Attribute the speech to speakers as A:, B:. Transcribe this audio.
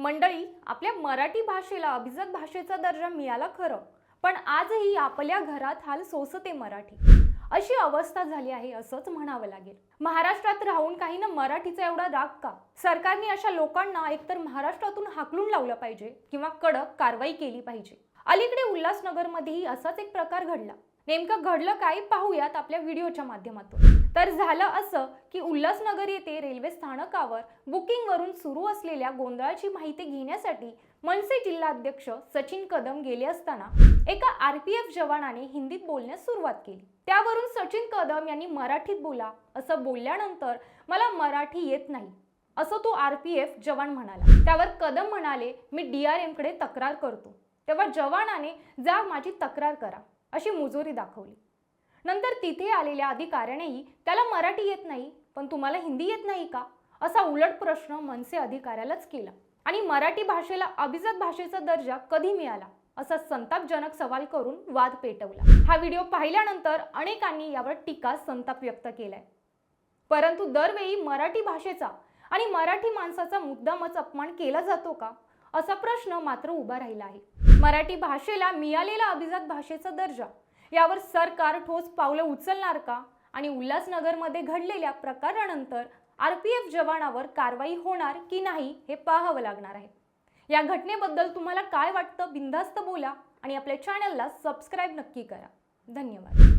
A: मंडळी, आपल्या मराठी भाषेला अभिजात भाषेचा दर्जा मिळाला खरं, पण आजही आपल्या घरात हाल सोसते मराठी अशी अवस्था झाली आहे असंच म्हणावं लागेल। महाराष्ट्रात राहून काहींना मराठीचा एवढा राग का? सरकारने अशा लोकांना एकतर महाराष्ट्रातून हाकलून लावलं पाहिजे किंवा कडक कारवाई केली पाहिजे। अलीकडे उल्हासनगरमध्येही असाच एक प्रकार घडला। नेमकं घडलं काय पाहूयात आपल्या व्हिडिओच्या माध्यमातून। तर झालं असं की उल्हासनगर येथे रेल्वे स्थानकावर बुकिंग वरून सुरू असलेल्या गोंधळाची माहिती घेण्यासाठी मनसे जिल्हाध्यक्ष सचिन कदम गेले असताना एका आरपीएफ जवानाने हिंदीत बोलण्यास सुरुवात केली। त्यावरून सचिन कदम यांनी मराठीत बोला असं बोलल्यानंतर मला मराठी येत नाही असं तो आरपीएफ जवान म्हणाला। त्यावर कदम म्हणाले, मी डीआरएम कडे तक्रार करतो। तेव्हा जवानाने जा माझी तक्रार करा अशी मुजोरी दाखवली। नंतर तिथे आलेल्या अधिकाऱ्यानेही त्याला मराठी येत नाही पण तुम्हाला हिंदी येत नाही का असा उलट प्रश्न मनसे अधिकाऱ्यालाच केला आणि मराठी भाषेला अभिजात भाषेचा दर्जा कधी मिळाला असा संतापजनक सवाल करून वाद पेटवला। हा व्हिडिओ पाहिल्यानंतर अनेकांनी यावर टीका संताप व्यक्त केलाय। परंतु दरवेळी मराठी भाषेचा आणि मराठी माणसाचा मुद्दामच अपमान केला जातो का असा प्रश्न मात्र उभा राहिला आहे। मराठी भाषेला मिळालेला अभिजात भाषेचा दर्जा यावर सरकार ठोस पावलं उचलणार का आणि उल्हासनगरमध्ये घडलेल्या प्रकारानंतर आरपीएफ जवानावर कारवाई होणार की नाही हे पाहावं लागणार आहे। या घटनेबद्दल तुम्हाला काय वाटतं बिनधास्त बोला आणि आपल्या चॅनलला सबस्क्राइब नक्की करा। धन्यवाद।